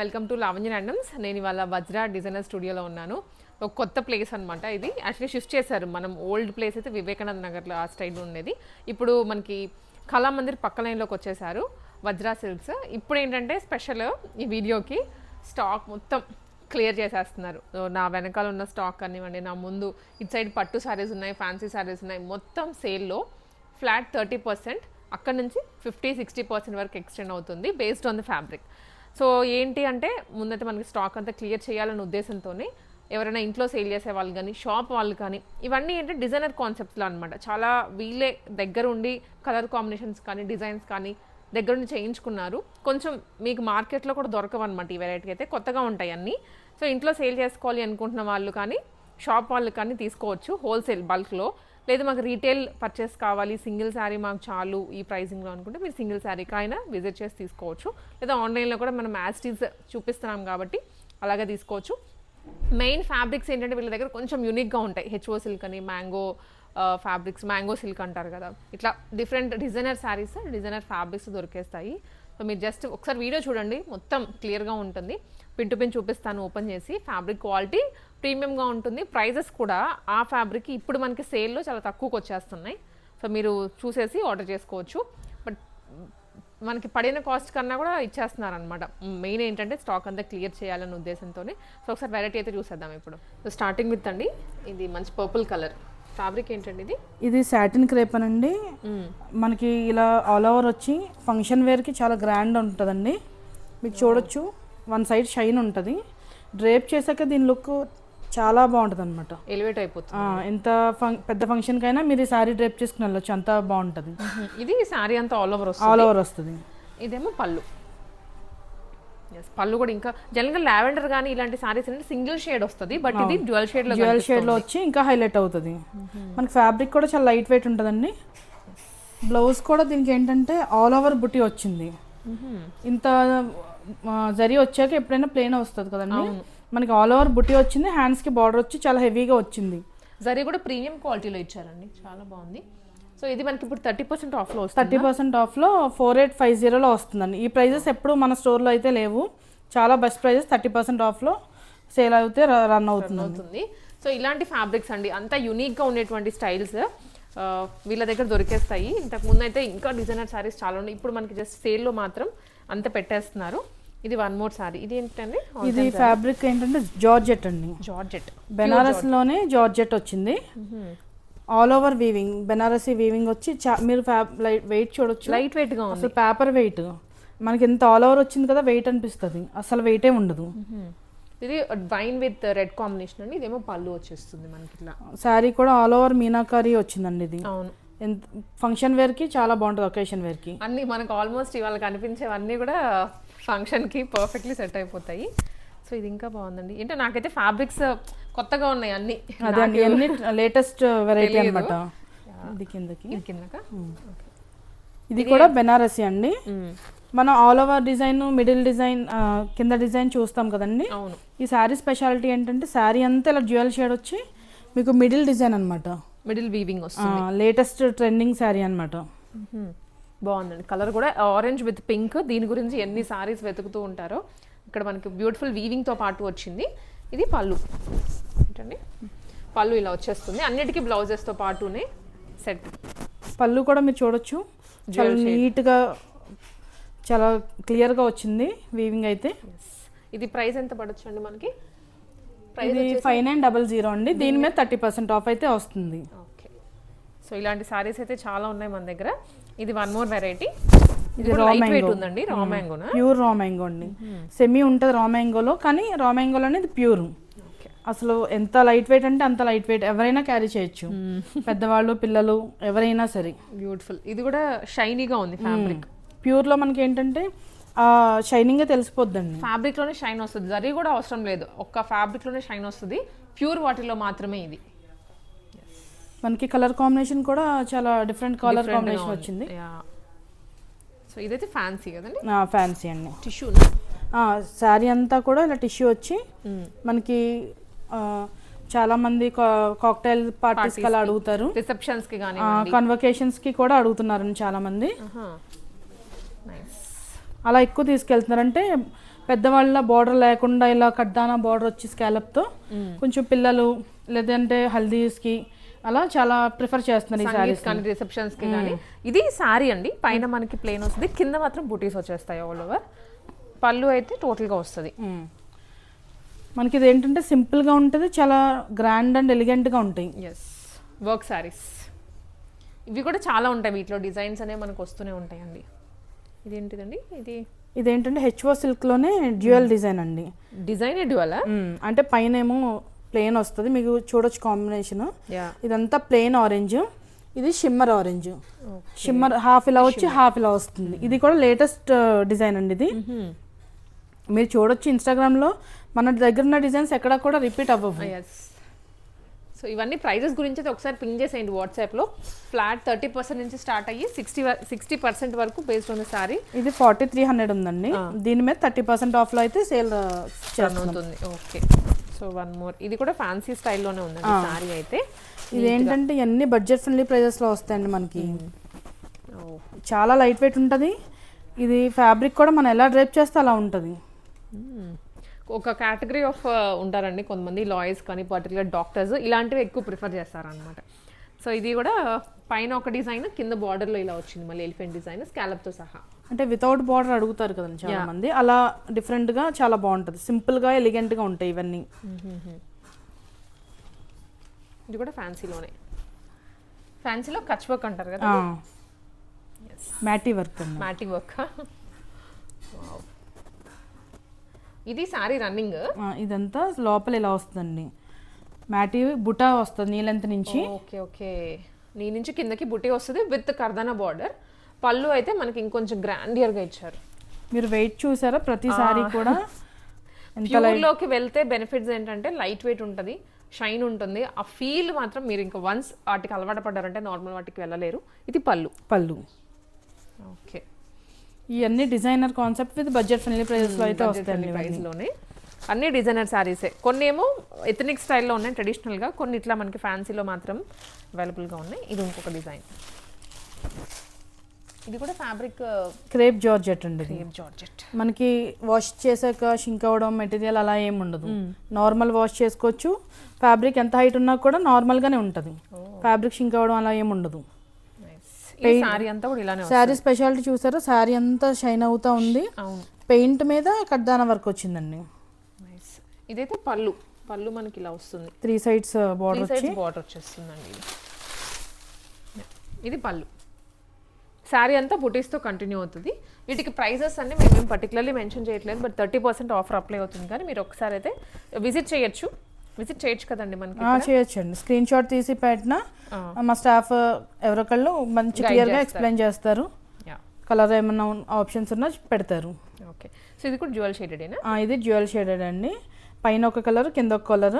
Welcome to Lavanya randoms. నేను ఇవాళ Vajra designer స్టూడియోలో ఉన్నాను. ఒక కొత్త ప్లేస్ అనమాట ఇది. యాక్చువల్లీ షిఫ్ట్ చేశారు. మనం ఓల్డ్ ప్లేస్ అయితే వివేకానంద నగర్లో ఆ స్టైల్లో ఉండేది. ఇప్పుడు మనకి కళామందిర్ పక్క లైన్లోకి వచ్చేసారు వజ్రా సిల్క్స్. ఇప్పుడు ఏంటంటే స్పెషల్ ఈ వీడియోకి స్టాక్ మొత్తం క్లియర్ చేసేస్తున్నారు. నా వెనకాల ఉన్న స్టాక్ కానివ్వండి, నా ముందు ఇటు సైడ్ పట్టు శారీస్ ఉన్నాయి, ఫ్యాన్సీ శారీస్ ఉన్నాయి. మొత్తం సేల్లో ఫ్లాట్ 30%, అక్కడ నుంచి 50-60% వరకు ఎక్స్టెండ్ అవుతుంది based on the fabric. So ఏంటి అంటే ముందైతే మనకి స్టాక్ అంతా క్లియర్ చేయాలనే ఉద్దేశంతోనే ఎవరైనా ఇంట్లో సేల్ చేసే వాళ్ళు కానీ, షాప్ వాళ్ళు కానీ, ఇవన్నీ ఏంటంటే డిజైనర్ కాన్సెప్ట్స్లో అనమాట. చాలా వీళ్ళే దగ్గర ఉండి కలర్ కాంబినేషన్స్ కానీ, డిజైన్స్ కానీ దగ్గర నుండి చేయించుకున్నారు. కొంచెం మీకు మార్కెట్లో కూడా దొరకవన్నమాట ఈ వెరైటీ అయితే, కొత్తగా ఉంటాయి అన్నీ. సో ఇంట్లో సేల్ చేసుకోవాలి అనుకుంటున్న వాళ్ళు కానీ, షాప్ వాళ్ళు కానీ తీసుకోవచ్చు హోల్సేల్ బల్క్లో. లేదు మాకు రీటైల్ పర్చేస్ కావాలి, సింగిల్ శారీ మాకు చాలు ఈ ప్రైజింగ్లో అనుకుంటే మీరు సింగిల్ శారీకి అయినా విజిట్ చేసి తీసుకోవచ్చు. లేదా ఆన్లైన్లో కూడా మనం యాస్టీస్ చూపిస్తున్నాం కాబట్టి అలాగే తీసుకోవచ్చు. మెయిన్ ఫ్యాబ్రిక్స్ ఏంటంటే వీళ్ళ దగ్గర కొంచెం యూనిక్గా ఉంటాయి. హెచ్ఓ సిల్క్ అని, మ్యాంగో ఫ్యాబ్రిక్స్, మ్యాంగో సిల్క్ అంటారు కదా, ఇట్లా different designer saris, designer fabrics దొరికేస్తాయి. సో మీరు జస్ట్ ఒకసారి వీడియో చూడండి, మొత్తం క్లియర్గా ఉంటుంది. పిన్ టు పిన్ చూపిస్తాను ఓపెన్ చేసి. ఫ్యాబ్రిక్ క్వాలిటీ ప్రీమియంగా ఉంటుంది. ప్రైజెస్ కూడా ఆ ఫ్యాబ్రిక్ ఇప్పుడు మనకి సేల్లో చాలా తక్కువకి వచ్చేస్తున్నాయి. సో మీరు చూసేసి ఆర్డర్ చేసుకోవచ్చు. బట్ మనకి పడిన కాస్ట్ కన్నా కూడా ఇచ్చేస్తున్నారు అనమాట. మెయిన్ ఏంటంటే స్టాక్ అంతా క్లియర్ చేయాలనే ఉద్దేశంతోనే. సో ఒకసారి వెరైటీ అయితే చూసేద్దాం ఇప్పుడు. సో స్టార్టింగ్ విత్ అండి, ఇది మంచి పర్పుల్ కలర్ ఫ్యాబ్రిక్. ఏంటండి ఇది సాటిన్ క్రేప్ అనండి. మనకి ఇలా ఆల్ ఓవర్ వచ్చి ఫంక్షన్ వేర్కి చాలా గ్రాండ్ ఉంటుందండి. మీకు చూడొచ్చు, వన్ సైడ్ షైన్ ఉంటుంది. డ్రేప్ చేశాక దీని లుక్ చాలా బాగుంటుంది అనమాట, ఎలివేట్ అయిపోతుంది. ఎంత పెద్ద ఫంక్షన్కైనా మీరు ఈ శారీ డ్రేప్ చేసుకుని వెళ్ళొచ్చు, అంత బాగుంటుంది. ఇది శారీ అంతా ఆల్ ఓవర్ వస్తుంది. ఇదేమో పళ్ళు. పళ్ళు కూడా ఇంకా జనరల్గా లావెండర్ కానీ ఇలాంటి సారీస్ అంటే సింగిల్ షేడ్ వస్తుంది, బట్ ఇది డ్యూయల్ షేడ్ లో వచ్చి ఇంకా హైలైట్ అవుతుంది. మనకి ఫ్యాబ్రిక్ కూడా చాలా లైట్ వెయిట్ ఉంటుందండి. బ్లౌజ్ కూడా దీనికి ఏంటంటే ఆల్ ఓవర్ బుటీ వచ్చింది. ఇంత జరీ వచ్చాక ఎప్పుడైనా ప్లెయిన్ వస్తుంది కదండి, మనకి ఆల్ ఓవర్ బుటీ వచ్చింది. హ్యాండ్స్ కి బార్డర్ వచ్చి చాలా హెవీగా వచ్చింది. జరీ కూడా ప్రీమియం క్వాలిటీలో ఇచ్చారండి, చాలా బాగుంది. సో ఇది మనకి ఇప్పుడు 30% ఆఫ్లో వస్తుంది. 30% ఆఫ్లో 4850లో వస్తుందండి. ఈ ప్రైజెస్ ఎప్పుడు మన స్టోర్లో అయితే లేవు. చాలా బెస్ట్ ప్రైజెస్, 30% ఆఫ్లో సేల్ అయితే రన్ అవుతుంది. సో ఇలాంటి ఫ్యాబ్రిక్స్ అండి, అంతా యూనిక్గా ఉండేటువంటి స్టైల్స్ వీళ్ళ దగ్గర దొరికేస్తాయి. ఇంతకు ముందు అయితే ఇంకా డిజైనర్ శారీస్ చాలా ఉన్నాయి. ఇప్పుడు మనకి జస్ట్ సేల్లో మాత్రం అంత పెట్టేస్తున్నారు. ఇది వన్ మోర్ శారీ. ఇది ఏంటంటే ఇది ఫ్యాబ్రిక్ ఏంటంటే జార్జెట్ అండి. జార్జెట్ బెనారస్ లోనే జార్జెట్ వచ్చింది. All over weaving, Banarasi weaving వచ్చి మీరు వెయిట్ చూడొచ్చు, లైట్ వెయిట్ గా ఉంది. అసలు పేపర్ వెయిట్ మనకి ఎంత ఆల్ ఓవర్ వచ్చింది కదా, వెయిట్ అనిపిస్తుంది, అసలు వెయిటే ఉండదు. ఇది వైన్ విత్ రెడ్ కాంబినేషన్ అండి. ఇదేమో పళ్ళు వచ్చేస్తుంది మనకి. ఇట్లా శారీ కూడా ఆల్ ఓవర్ మీనాకారి వచ్చిందండి. ఇది అవును, ఫంక్షన్ వేర్ కి చాలా బాగుంటుంది, ఒకేషన్ వేర్ కి. అన్ని మనకు ఆల్మోస్ట్ ఇవాళ కనిపించేవన్నీ కూడా ఫంక్షన్ కి పర్ఫెక్ట్లీ సెట్ అయిపోతాయి. సో ఇది ఇంకా బాగుందండి. ఏంటో నాకైతే ఫ్యాబ్రిక్స్ కొత్తగా ఉన్నాయి అన్ని, అన్ని లేటెస్ట్ వెరైటీ అనమాట. ఇది కూడా బెనారసీ అండి. మనం all over design, middle design, కింద డిజైన్ చూస్తాం కదండి. అవును, ఈ శారీ స్పెషాలిటీ ఏంటంటే శారీ అంతా ఇలా డ్యూయల్ షేడ్ వచ్చి మీకు మిడిల్ డిజైన్ అనమాట, మిడిల్ వీవింగ్ వస్తుంది. లేటెస్ట్ ట్రెండింగ్ శారీ అనమాట. బాగుందండి. కలర్ కూడా ఆరెంజ్ విత్ పింక్. దీని గురించి ఎన్ని సారీస్ వెతుకుతూ ఉంటారో. ఇక్కడ మనకి బ్యూటిఫుల్ వీవింగ్తో పాటు వచ్చింది. ఇది పళ్ళు ఏంటండి, పళ్ళు ఇలా వచ్చేస్తుంది. అన్నిటికీ బ్లౌజెస్తో పాటునే సెట్. పళ్ళు కూడా మీరు చూడొచ్చు, చాలా నీట్గా, చాలా క్లియర్గా వచ్చింది వీవింగ్ అయితే. ఇది ప్రైస్ ఎంత పడొచ్చు అండి మనకి? ఇది 5900 అండి. దీని మీద 30% ఆఫ్ అయితే వస్తుంది. ఓకే. సో ఇలాంటి సారీస్ అయితే చాలా ఉన్నాయి మన దగ్గర. ఇది వన్ మోర్ వెరైటీ. ఇది రా మ్యాంగో ఉందండి. రా మ్యాంగోనా? ప్యూర్ రా మ్యాంగో అండి. సెమీ ఉంటుంది రా మ్యాంగోలో, కానీ రా మ్యాంగోలో అనేది ప్యూర్. అసలు ఎంత లైట్ వెయిట్ అంటే అంత లైట్ వెయిట్, ఎవరైనా క్యారీ చేయొచ్చు, పెద్దవాళ్ళు, పిల్లలు, ఎవరైనా సరే. బ్యూటిఫుల్. ఇది కూడా షైనీగా ఉంది ఫ్యాబ్రిక్. ప్యూర్లో మనకి ఏంటంటే షైనింగ్ తెలిసిపోద్దండి, ఫ్యాబ్రిక్ లోనే షైన్ వస్తుంది. జరీ కూడా అవసరం లేదు, ఒక్క ఫ్యాబ్రిక్ లోనే షైన్ వస్తుంది. ప్యూర్ వాటిలో మాత్రమే ఇది. మనకి కలర్ కాంబినేషన్ కూడా చాలా డిఫరెంట్ కలర్ కాంబినేషన్ వచ్చింది. సో ఇదైతే ఫ్యాన్సీ కదండి. ఫ్యాన్సీ అండి. టిష్యూ శారీ అంతా కూడా ఇలా టిష్యూ వచ్చి మనకి చాలా మంది కాక్టైల్ పార్టీస్ కి అలా అడుగుతారు, రిసెప్షన్స్ కి కానీ, కన్వకేషన్స్ కి కూడా అడుగుతున్నారు చాలా మంది. అలా ఎక్కువ తీసుకెళ్తున్నారు. అంటే పెద్దవాళ్ళ బార్డర్ లేకుండా ఇలా కడ్దానా బార్డర్ వచ్చి స్కాలప్తో కొంచెం పిల్లలు లేదంటే హల్దీస్కి అలా చాలా ప్రిఫర్ చేస్తున్నారు ఈ సారీస్ కానీ రిసెప్షన్స్ కి కానీ. ఇది సారీ అండి, పైన మనకి ప్లేన్ వస్తుంది, కింద మాత్రం బూటీస్ వచ్చేస్తాయి ఆల్ ఓవర్. పళ్ళు అయితే టోటల్ గా వస్తుంది. మనకి ఇది ఏంటంటే సింపుల్ గా ఉంటుంది, చాలా గ్రాండ్ అండ్ ఎలిగెంట్ గా ఉంటాయి. ఎస్, వర్క్ సారీస్ ఇవి కూడా చాలా ఉంటాయి, వీటిలో డిజైన్స్ అనేవి మనకు వస్తూనే ఉంటాయండి. ఇదేంటిదండి? ఇదేంటంటే హెచ్ఓ సిల్క్ లోనే డ్యూయల్ డిజైన్ అండి. డిజైన్ డ్యూయల్ అంటే పైన ఏమో ప్లెయిన్ వస్తుంది, మీకు చూడొచ్చు కాంబినేషన్. ఇదంతా ప్లెయిన్ ఆరెంజ్, ఇది షిమ్మర్ ఆరెంజ్. షిమ్మర్ హాఫ్ ఇలా వచ్చి హాఫ్ ఇలా వస్తుంది. ఇది కూడా లేటెస్ట్ డిజైన్ అండి. ఇది మీరు చూడొచ్చు ఇన్స్టాగ్రామ్ లో, మన దగ్గర ఉన్న డిజైన్స్ ఎక్కడ కూడా రిపీట్ అవ్వవు. సో ఇవన్నీ ప్రైజెస్ గురించి అయితే ఒకసారి పింగ్ చేసేయండి వాట్సాప్లో. ఫ్లాట్ 30% నుంచి స్టార్ట్ అయ్యి 60% వరకు బేస్డ్ ఆన్ ద సారీ. ఇది 4300 ఉందండి, దీని మీద 30% ఆఫ్లో అయితే సేల్ అవుతుంది. ఓకే, సో వన్ మోర్, ఇది కూడా ఫ్యాన్సీ స్టైల్లోనే ఉందండి సారీ అయితే. ఇది ఏంటంటే ఇవన్నీ బడ్జెట్ ఫ్రెండ్లీ ప్రైజెస్లో వస్తాయండి మనకి. చాలా లైట్ వెయిట్ ఉంటుంది. ఇది ఫ్యాబ్రిక్ కూడా మనం ఎలా డ్రైప్ చేస్తే అలా ఉంటుంది. ఒక కేటగిరీ ఆఫ్ ఉంటారండి కొంతమంది, లాయర్స్ కానీ పర్టికులర్ డాక్టర్స్ ఇలాంటివి ఎక్కువ ప్రిఫర్ చేస్తారనమాట. సో ఇది కూడా పైన ఒక డిజైన్, కింద బార్డర్లో ఇలా వచ్చింది మళ్ళీ ఎలిఫెంట్ డిజైన్ స్కాలప్తో సహా. అంటే వితౌట్ బార్డర్ అడుగుతారు కదండి చాలా మంది, అలా డిఫరెంట్గా చాలా బాగుంటుంది, సింపుల్గా ఎలిగెంట్గా ఉంటాయి ఇవన్నీ. ఇది కూడా ఫ్యాన్సీలోనే, ఫ్యాన్సీలో కచ్ వర్క్ అంటారు కదా, మ్యాటీ వర్క్. మ్యాటీ వర్క్. ఇది సారీ రన్నింగ్. ఇదంతా లోపల ఇలా వస్తుందండి, మ్యాటీ బుటా వస్తుంది నీ లెంత్ నుంచి. ఓకే ఓకే, నీ నుంచి కిందకి బుటీ వస్తుంది విత్ కర్దానా బార్డర్. పళ్ళు అయితే మనకి ఇంకొంచెం గ్రాండియర్గా ఇచ్చారు. మీరు వెయిట్ చూసారా ప్రతి సారీ కూడా. ప్యూర్లోకి వెళ్తే బెనిఫిట్స్ ఏంటంటే లైట్ వెయిట్ ఉంటుంది, షైన్ ఉంటుంది. ఆ ఫీల్ మాత్రం మీరు ఇంకా వన్స్ వాటికి అలవాటు పడ్డారంటే నార్మల్ వాటికి వెళ్ళలేరు. ఇది పళ్ళు. ఓకే, ఇవన్నీ designer concept with budget friendly ప్రైజెస్లో అయితే వస్తాయండి. ప్రైస్లోనే అన్ని డిజైనర్ శారీసే. కొన్ని ఏమో ఎథనిక్ స్టైల్లో ఉన్నాయి ట్రెడిషనల్గా, కొన్ని ఇట్లా మనకి ఫ్యాన్సీలో మాత్రం అవైలబుల్గా ఉన్నాయి. ఇది ఇంకొక డిజైన్, ఇది కూడా ఫ్యాబ్రిక్ క్రేప్ జార్జెట్ అండి. క్రేప్ జార్జెట్ మనకి వాష్ చేసాక షింక్ అవ్వడం మెటీరియల్ అలా ఏమి ఉండదు, నార్మల్ వాష్ చేసుకోవచ్చు. ఫ్యాబ్రిక్ ఎంత హైట్ ఉన్నా కూడా నార్మల్గానే ఉంటుంది, ఫ్యాబ్రిక్ షింక్ అవ్వడం అలా ఏమి ఉండదు. సారీ అంతా కూడా ఇలానే. శారీ స్పెషాలిటీ చూసారా, శారీ అంతా షైన్ అవుతా ఉంది. పెయింట్ మీద కడ్దానా వర్క్ వచ్చిందండి. ఇదైతే పళ్ళు మనకి ఇలా వస్తుంది, 3 sides బార్డర్ వచ్చేస్తుందండి. ఇది పళ్ళు. శారీ అంతా బుటీస్తో కంటిన్యూ అవుతుంది. వీటికి ప్రైజెస్ అన్ని మేము పర్టికులర్లీ మెన్షన్ చేయట్లేదు, బట్ 30% ఆఫర్ అప్లై అవుతుంది. కానీ మీరు ఒకసారి అయితే విజిట్ చేయొచ్చు కదండి. మనకి చేయొచ్చు అండి, స్క్రీన్ షాట్ తీసి పెట్టినా మా స్టాఫ్ ఎవరొకళ్ళు మంచి క్లియర్గా ఎక్స్ప్లెయిన్ చేస్తారు. కలర్ ఏమన్నా ఆప్షన్స్ ఉన్నా పెడతారు. ఓకే, సో ఇది కూడా డ్యూయల్ షేడెడేనా? ఇది డ్యూయల్ షేడెడ్ అండి, పైన ఒక కలర్ కింద ఒక కలర్.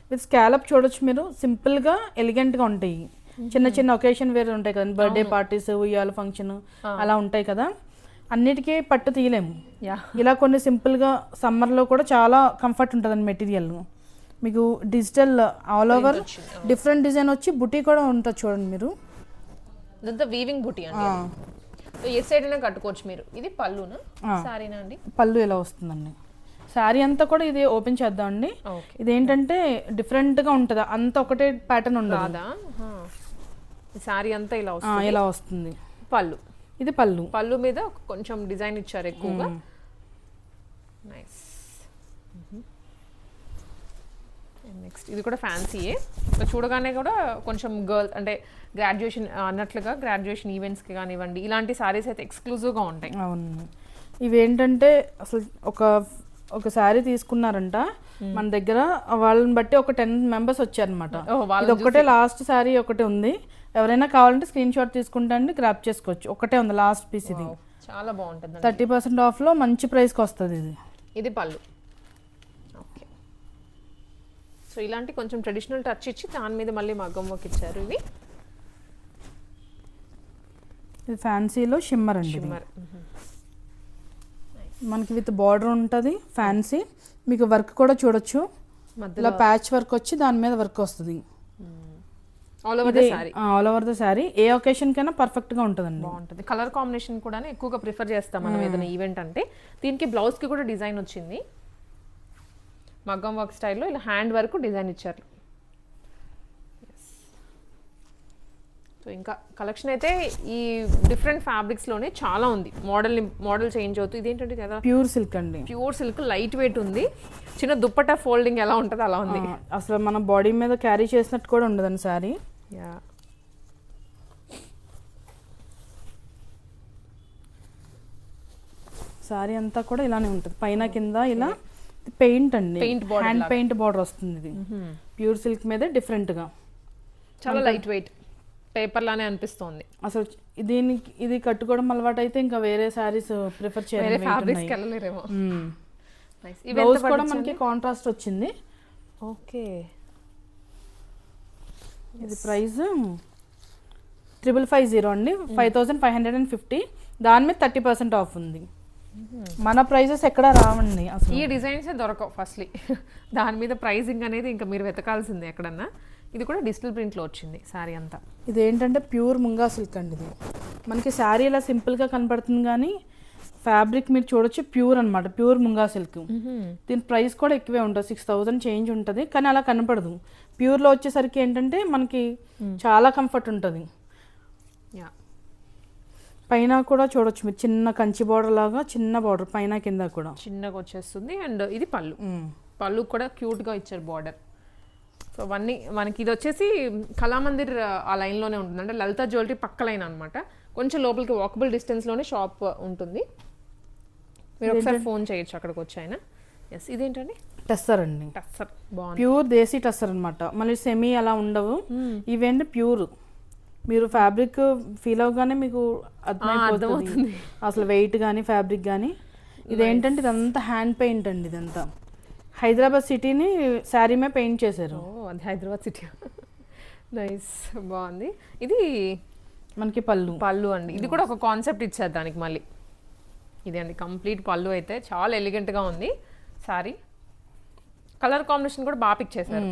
విత్ స్కాలప్ చూడొచ్చు మీరు, సింపుల్గా ఎలిగెంట్గా ఉంటాయి. చిన్న ఒకేషన్ వేరే ఉంటాయి కదండి, బర్త్డే పార్టీస్, ఉయ్యాల ఫంక్షన్ అలా ఉంటాయి కదా, అన్నిటికీ పట్టు తీయలేము. ఇలా కొన్ని సింపుల్గా సమ్మర్లో కూడా చాలా కంఫర్ట్ ఉంటుందండి మెటీరియల్. మీకు digital all over different design వచ్చి బుటీ కూడా ఉంటుంది చూడండి మీరు. ఇదంతా వీవింగ్ బుటీ అండి, ఏ సైడ్ అయినా కట్టుకోవచ్చు మీరు. ఇది పళ్ళునా సారీనా అండి? పళ్ళు ఇలా వస్తుందండి. శారీ అంతా కూడా ఇది ఓపెన్ చేద్దామండి. ఇదేంటంటే డిఫరెంట్గా ఉంటుంది, అంత ఒకటే ప్యాటర్న్ ఉండదు. శారీ అంతా ఇలా వస్తుంది. పళ్ళు, ఇది పళ్ళు మీద కొంచెం డిజైన్ ఇచ్చారు ఎక్కువగా. నైస్. నెక్స్ట్ ఇది కూడా ఫ్యాన్సీయే, చూడగానే కూడా కొంచెం గర్ల్ అంటే గ్రాడ్యుయేషన్ అన్నట్లుగా గ్రాడ్యుయేషన్ ఈవెంట్స్కి కానివ్వండి, ఇలాంటి సారీస్ అయితే ఎక్స్క్లూజివ్గా ఉంటాయి. అవును, ఇవేంటంటే అసలు ఒక శారీ తీసుకున్నారంట మన దగ్గర, వాళ్ళని బట్టి ఒక 10 members వచ్చారనమాట. ఇది ఒక్కటే లాస్ట్ శారీ ఒకటే ఉంది, ఎవరైనా కావాలంటే స్క్రీన్ షాట్ తీసుకుంటా అండి, గ్రాప్ చేసుకోవచ్చు. ఒకటే ఉంది లాస్ట్ పీస్. ఇది చాలా బాగుంటుంది, 30% ఆఫ్లో మంచి ప్రైస్కి వస్తుంది. ఇది పళ్ళు. ఓకే, సో ఇలాంటి కొంచెం ట్రెడిషనల్ టచ్ ఇచ్చి దాని మీద మళ్ళీ మగ్గం వర్క్ ఇచ్చారు. ఇది ఫ్యాన్సీలో షిమ్మర్ అండి. మనకి విత్ బార్డర్ ఉంటుంది ఫ్యాన్సీ. మీకు వర్క్ కూడా చూడొచ్చు, ఇలా ప్యాచ్ వర్క్ వచ్చి దాని మీద వర్క్ వస్తుంది. All over the sari all over the sari ఏ ఒకేషన్ కైనా పర్ఫెక్ట్గా ఉంటుందండి. బాగుంటుంది. కలర్ కాంబినేషన్ కూడా ఎక్కువగా ప్రిఫర్ చేస్తాం మనం ఏదైనా ఈవెంట్ అంటే. దీనికి బ్లౌజ్కి కూడా డిజైన్ వచ్చింది, మగ్గం వర్క్ స్టైల్లో ఇలా హ్యాండ్ వరకు డిజైన్ ఇచ్చారు. సో ఇంకా కలెక్షన్ అయితే ఈ డిఫరెంట్ ఫ్యాబ్రిక్స్లోనే చాలా ఉంది. మోడల్ చేంజ్ అవుతుంది. ఇదేంటంటే కదా ప్యూర్ సిల్క్ అండి, ప్యూర్ సిల్క్, లైట్ వెయిట్ ఉంది. చిన్న దుప్పట్టా ఫోల్డింగ్ ఎలా ఉంటుందో అలా ఉంది. అసలు మన బాడీ మీద క్యారీ చేసినట్టు కూడా ఉండదండి శారీ. యా, శారీ అంతా కూడా ఇలానే ఉంటుంది, పైన కింద ఇలా పెయింట్ అండి, హ్యాండ్ పెయింట్ బార్డర్ వస్తుంది. ఇది ప్యూర్ సిల్క్ మీదే డిఫరెంట్గా చాలా లైట్ వెయిట్, పేపర్ లానే అనిపిస్తుంది. అసలు దీనికి ఇది కట్టుకోవడం అలవాటు అయితే ఇంకా వేరే శారీస్ ప్రిఫర్ చేయాలి. బ్లౌజ్ కూడా మనకి కాంట్రాస్ట్ వచ్చింది. ఓకే, ఇది ప్రైస్ 550 అండి, 5550. దాని మీద 30% ఆఫ్ ఉంది. మన ప్రైజెస్ ఎక్కడ రావండి అసలు, ఈ డిజైన్స్ దొరకవు ఫస్ట్లీ. దాని మీద ప్రైజింగ్ అనేది ఇంకా మీరు వెతకాల్సిందే ఎక్కడన్నా. ఇది కూడా డిజిటల్ ప్రింట్లో వచ్చింది శారీ అంతా. ఇది ఏంటంటే ప్యూర్ ముంగా సిల్క్ అండి. ఇది మనకి శారీ ఇలా సింపుల్గా కనపడుతుంది కానీ ఫ్యాబ్రిక్ మీరు చూడొచ్చు ప్యూర్ అనమాట, ప్యూర్ ముంగా సిల్క్. దీని ప్రైస్ కూడా ఎక్కువే ఉంటుంది, 6000 చేంజ్ ఉంటుంది. కానీ అలా కనపడదు. ప్యూర్లో వచ్చేసరికి ఏంటంటే మనకి చాలా కంఫర్ట్ ఉంటుంది. పైన కూడా చూడొచ్చు మీరు, చిన్న కంచి బార్డర్ లాగా చిన్న బార్డర్ పైన కింద కూడా చిన్నగా వచ్చేస్తుంది. అండ్ ఇది పళ్ళు కూడా క్యూట్గా ఇచ్చారు బార్డర్. సో అవన్నీ మనకి ఇది వచ్చేసి కళామందిర్ ఆ లైన్లోనే ఉంటుంది, అంటే లలిత జ్యువెలరీ పక్క లైన్ అనమాట. కొంచెం లోపలికి వాకబుల్ డిస్టెన్స్లోనే షాప్ ఉంటుంది. మీరు ఒకసారి ఫోన్ చేయొచ్చు అక్కడికి వచ్చాయన. ఎస్, ఇదేంటండి? టస్సర్ అండి, టస్సర్. బాగుంది, ప్యూర్ దేశీ టస్సర్ అనమాట. మళ్ళీ సెమీ అలా ఉండవు, ఇవేంటి ప్యూర్. మీరు ఫ్యాబ్రిక్ ఫీల్ అవగానే మీకు అర్థమవుతుంది అసలు వెయిట్ కానీ ఫ్యాబ్రిక్ కానీ. ఇదేంటంటే ఇదంతా హ్యాండ్ పెయింట్ అండి. ఇదంతా హైదరాబాద్ సిటీని శారీ మీద పెయింట్ చేశారు. అది హైదరాబాద్ సిటీ. నైస్, బాగుంది. ఇది మనకి పళ్ళు అండి. ఇది కూడా ఒక కాన్సెప్ట్ ఇచ్చారు దానికి మళ్ళీ. ఇది అండి కంప్లీట్ పళ్ళు అయితే చాలా ఎలిగెంట్గా ఉంది శారీ. కలర్ కాంబినేషన్ కూడా బాగా పిక్ చేశారు.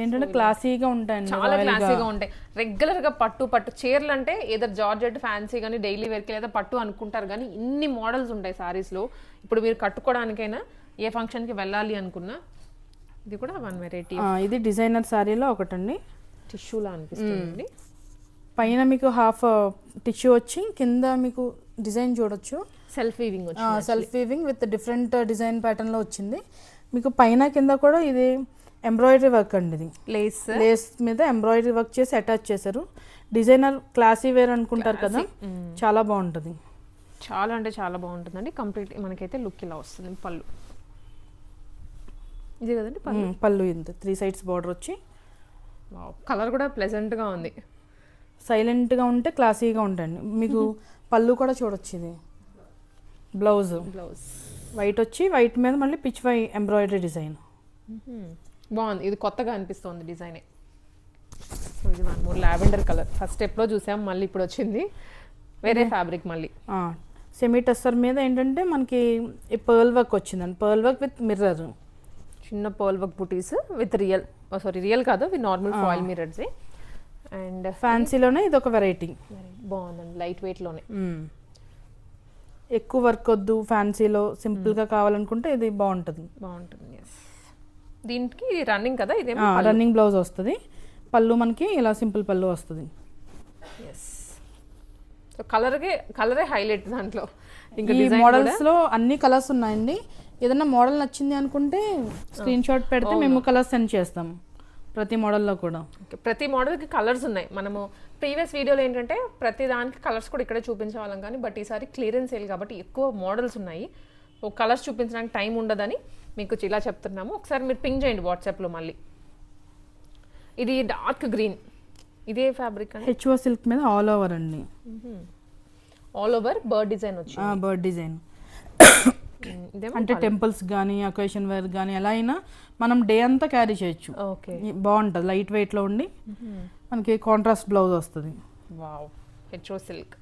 ఏంటంటే క్లాసీగా ఉంటాయండి, చాలా క్లాసీగా ఉంటాయి. రెగ్యులర్గా పట్టు చీరలు అంటే ఏదో జార్జెట్ ఫ్యాన్సీ కానీ డైలీ వేర్కి లేదా పట్టు అనుకుంటారు, కానీ ఇన్ని మోడల్స్ ఉంటాయి శారీస్లో. ఇప్పుడు మీరు కట్టుకోవడానికైనా ఏ ఫంక్షన్కి వెళ్ళాలి అనుకున్నా ఇది కూడా వన్ వెరైటీ. ఇది డిజైనర్ శారీలో ఒకటండి, టిష్యూలా అనిపిస్తుంది. పైన మీకు హాఫ్ టిష్యూ వచ్చి కింద మీకు డిజైన్ చూడొచ్చు, self weaving with different design ప్యాటర్న్లో వచ్చింది. మీకు పైన కింద కూడా ఇది ఎంబ్రాయిడరీ వర్క్ అండి. ఇది లేస్ మీద ఎంబ్రాయిడరీ వర్క్ చేసి అటాచ్ చేశారు. డిజైనర్ క్లాసీ వేర్ అనుకుంటారు కదా, చాలా బాగుంటుంది. చాలా అంటే చాలా బాగుంటుందండి. కంప్లీట్ మనకైతే లుక్ ఇలా వస్తుంది. పళ్ళు ఇదే కదండి, పళ్ళు ఇంత 3 sides బార్డర్ వచ్చి. కలర్ కూడా ప్లెజెంట్గా ఉంది. సైలెంట్గా ఉంటే క్లాసీగా ఉంటాయండి. మీకు పళ్ళు కూడా చూడొచ్చు. ఇది బ్లౌజ్ వైట్ వచ్చి వైట్ మీద మళ్ళీ పిచ్ వై ఎంబ్రాయిడరీ డిజైన్. బాగుంది, ఇది కొత్తగా అనిపిస్తుంది డిజైనే. సో ఇది one more lavender colour. First ఎప్పుడో చూసాం, మళ్ళీ ఇప్పుడు వచ్చింది వేరే ఫ్యాబ్రిక్ మళ్ళీ. సెమీ టస్సర్ మీద ఏంటంటే మనకి పర్ల్ వర్క్ వచ్చిందండి, పర్ల్ వర్క్ విత్ మిర్రర్. చిన్న pearl work butis with real కాదు, with normal foil mirrors. And ఫ్యాన్సీలోనే ఇది ఒక వెరైటీ. బాగుందండి, లైట్ వెయిట్లోనే. ఎక్కువ వర్క్ వద్దు, ఫ్యాన్సీలో సింపుల్గా కావాలనుకుంటే ఇది బాగుంటుంది. ఎస్, దీనికి రన్నింగ్ కదా, ఇది రన్నింగ్ బ్లౌజ్ వస్తుంది. పళ్ళు మనకి ఇలా సింపుల్ పళ్ళు వస్తుంది. ఎస్, సో కలరే హైలైట్ దాంట్లో. ఇంకా ఈ మోడల్స్లో అన్ని కలర్స్ ఉన్నాయండి. ఏదైనా మోడల్ నచ్చింది అనుకుంటే స్క్రీన్ షాట్ పెడితే మేము కలర్స్ సెండ్ చేస్తాం ప్రతి మోడల్లో కూడా. ప్రతి మోడల్కి కలర్స్ ఉన్నాయి. మనము ప్రీవియస్ వీడియోలో ఏంటంటే ప్రతి దానికి కలర్స్ కూడా ఇక్కడే చూపించేవాళ్ళం, కానీ బట్ ఈసారి క్లియరెన్స్ సేల్ కాబట్టి ఎక్కువ మోడల్స్ ఉన్నాయి. కలర్స్ చూపించడానికి టైం ఉండదని మీకు ఇలా చెప్తున్నాము. ఒకసారి మీరు పింగ్ చేయండి వాట్సాప్లో మళ్ళీ. ఇది డార్క్ గ్రీన్, ఇదే ఫ్యాబ్రిక్ అండి. హెచ్ఓ సిల్క్ మీద ఆల్ ఓవర్ అండి, ఆల్ ఓవర్ బర్డ్ డిజైన్ వచ్చింది. బర్డ్ డిజైన్ అంటే టెంపుల్స్ కానీ అకేషన్ వేర్ కానీ ఎలా అయినా మనం డే అంతా క్యారీ చేయొచ్చు. బాగుంటుంది, లైట్ వెయిట్లో ఉండి మనకి కాంట్రాస్ట్ బ్లౌజ్ వస్తుంది. Wow, HO silk